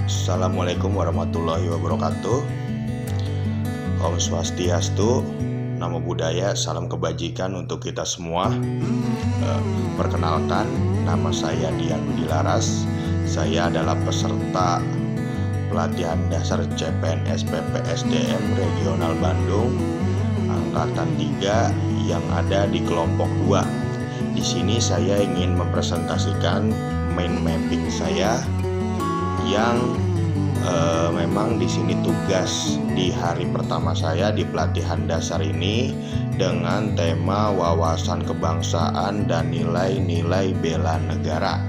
Assalamualaikum warahmatullahi wabarakatuh. Om Swastiastu, Namo Buddhaya, salam kebajikan untuk kita semua. Perkenalkan, nama saya Dian Budi Laras. Saya adalah peserta pelatihan dasar CPNS PPSDM Regional Bandung Angkatan 3 yang ada di kelompok 2. Di sini saya ingin mempresentasikan mind mapping saya yang memang di sini tugas di hari pertama saya di pelatihan dasar ini dengan tema wawasan kebangsaan dan nilai-nilai bela negara.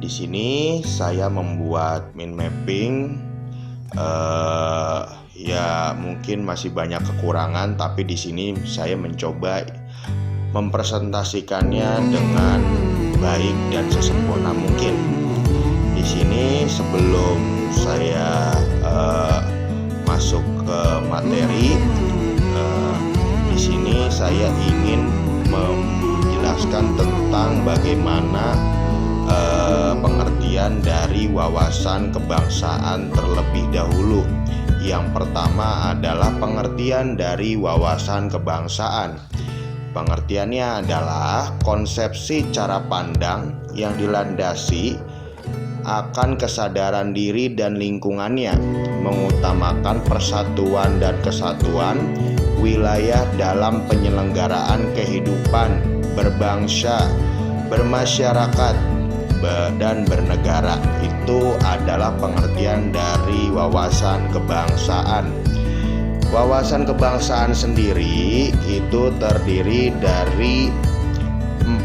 Di sini saya membuat mind mapping, ya mungkin masih banyak kekurangan, tapi di sini saya mencoba mempresentasikannya dengan baik dan sesempurna mungkin. Di sini sebelum saya masuk ke materi, di sini saya ingin menjelaskan tentang bagaimana pengertian dari wawasan kebangsaan terlebih dahulu. Yang pertama adalah pengertian dari wawasan kebangsaan. Pengertiannya adalah konsepsi cara pandang yang dilandasi akan kesadaran diri dan lingkungannya, mengutamakan persatuan dan kesatuan wilayah dalam penyelenggaraan kehidupan berbangsa, bermasyarakat, dan bernegara. Itu adalah pengertian dari wawasan kebangsaan. Wawasan kebangsaan sendiri itu terdiri dari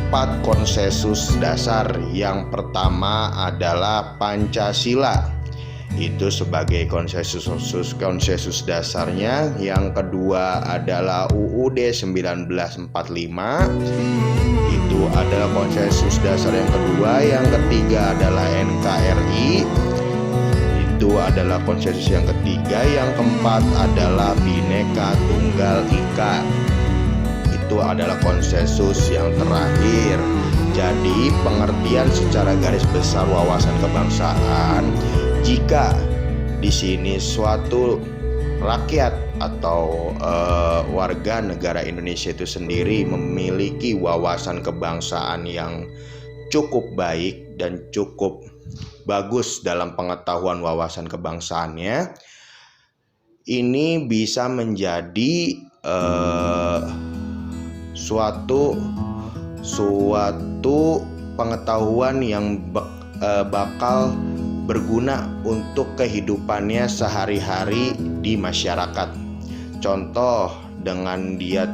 4 konsensus dasar. Yang pertama adalah Pancasila, itu sebagai konsensus dasarnya. Yang kedua adalah UUD 1945, itu adalah konsensus dasar yang kedua. Yang ketiga adalah NKRI, itu adalah konsensus yang ketiga. Yang keempat adalah Bhinneka Tunggal Ika, itu adalah konsensus yang terakhir. Jadi pengertian secara garis besar wawasan kebangsaan, jika di sini suatu rakyat atau warga negara Indonesia itu sendiri memiliki wawasan kebangsaan yang cukup baik dan cukup bagus dalam pengetahuan wawasan kebangsaannya, ini bisa menjadi suatu pengetahuan yang bakal berguna untuk kehidupannya sehari-hari di masyarakat. Contoh, dengan dia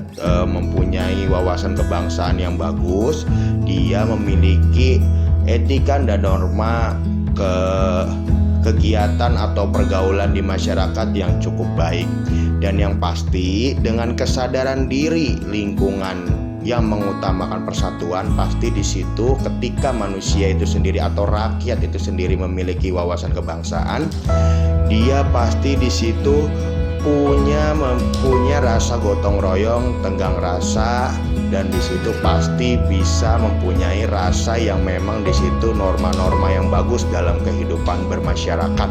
mempunyai wawasan kebangsaan yang bagus, dia memiliki etika dan norma kegiatan atau pergaulan di masyarakat yang cukup baik. Dan yang pasti dengan kesadaran diri lingkungan yang mengutamakan persatuan, pasti di situ ketika manusia itu sendiri atau rakyat itu sendiri memiliki wawasan kebangsaan, dia pasti di situ punya rasa gotong royong, tenggang rasa, dan di situ pasti bisa mempunyai rasa yang memang di situ norma-norma yang bagus dalam kehidupan bermasyarakat.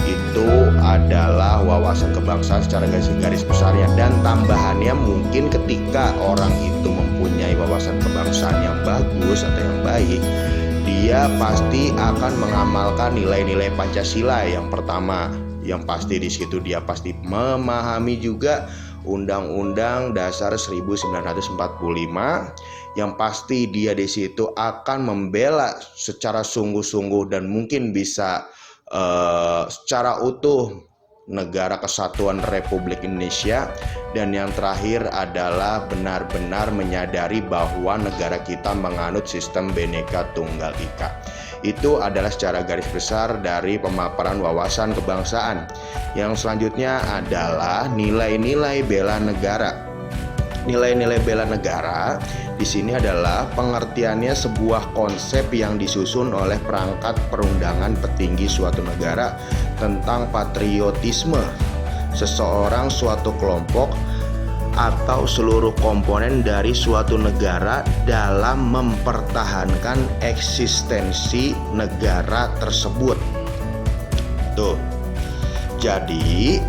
Itu adalah wawasan kebangsaan secara garis besarnya. Dan tambahannya, mungkin ketika orang itu mempunyai wawasan kebangsaan yang bagus atau yang baik, dia pasti akan mengamalkan nilai-nilai Pancasila yang pertama. Yang pasti di situ dia pasti memahami juga Undang-Undang Dasar 1945. Yang pasti dia di situ akan membela secara sungguh-sungguh dan mungkin bisa secara utuh negara kesatuan Republik Indonesia. Dan yang terakhir adalah benar-benar menyadari bahwa negara kita menganut sistem Bhinneka Tunggal Ika. Itu adalah secara garis besar dari pemaparan wawasan kebangsaan. Yang selanjutnya adalah nilai-nilai bela negara. Nilai-nilai bela negara di sini adalah pengertiannya sebuah konsep yang disusun oleh perangkat perundangan petinggi suatu negara tentang patriotisme seseorang, suatu kelompok, atau seluruh komponen dari suatu negara dalam mempertahankan eksistensi negara tersebut. Tuh. Jadi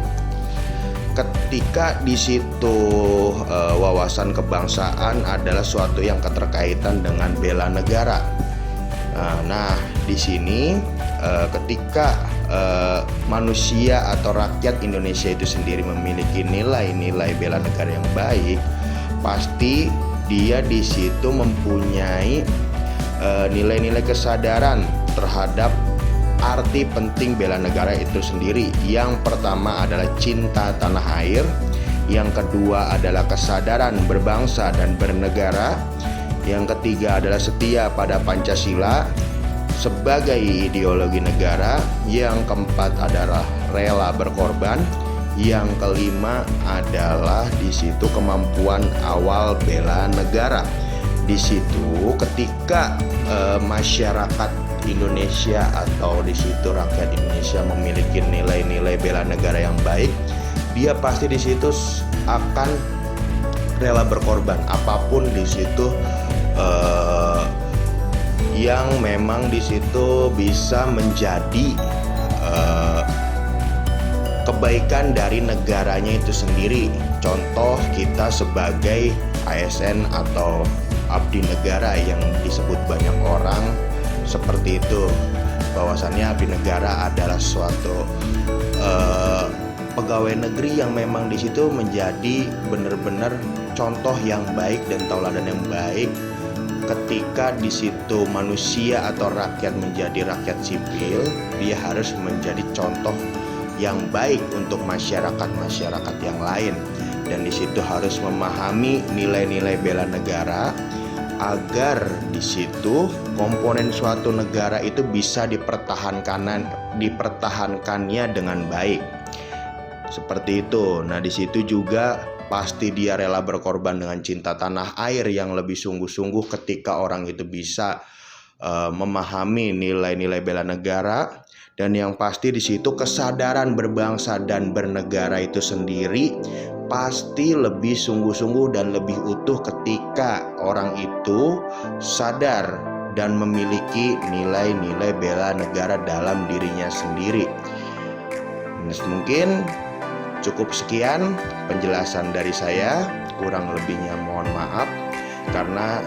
ketika di situ wawasan kebangsaan adalah suatu yang keterkaitan dengan bela negara. Nah, di sini ketika manusia atau rakyat Indonesia itu sendiri memiliki nilai-nilai bela negara yang baik, pasti dia di situ mempunyai nilai-nilai kesadaran terhadap arti penting bela negara itu sendiri. Yang pertama adalah cinta tanah air, yang kedua adalah kesadaran berbangsa dan bernegara, yang ketiga adalah setia pada Pancasila sebagai ideologi negara, yang keempat adalah rela berkorban, yang kelima adalah di situ kemampuan awal bela negara. Di situ ketika masyarakat Indonesia atau di situ rakyat Indonesia memiliki nilai-nilai bela negara yang baik, dia pasti di situ akan rela berkorban apapun di situ yang memang di situ bisa menjadi kebaikan dari negaranya itu sendiri. Contoh kita sebagai ASN atau abdi negara yang disebut banyak orang seperti itu, bahwasannya abdi negara adalah suatu pegawai negeri yang memang di situ menjadi benar-benar contoh yang baik dan tauladan yang baik. Ketika di situ manusia atau rakyat menjadi rakyat sipil, dia harus menjadi contoh yang baik untuk masyarakat yang lain, dan di situ harus memahami nilai-nilai bela negara agar di situ komponen suatu negara itu bisa dipertahankannya dengan baik. Seperti itu. Nah, di situ juga pasti dia rela berkorban dengan cinta tanah air yang lebih sungguh-sungguh ketika orang itu bisa memahami nilai-nilai bela negara. Dan yang pasti di situ kesadaran berbangsa dan bernegara itu sendiri pasti lebih sungguh-sungguh dan lebih utuh ketika orang itu sadar dan memiliki nilai-nilai bela negara dalam dirinya sendiri. Mungkin cukup sekian penjelasan dari saya, kurang lebihnya mohon maaf karena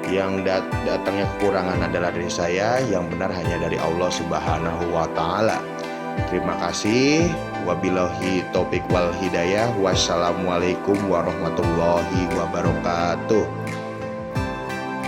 yang datangnya kekurangan adalah dari saya, yang benar hanya dari Allah Subhanahu wa Ta'ala. Terima kasih. Wabillahi taufiq wal hidayah. Wassalamualaikum warahmatullahi wabarakatuh.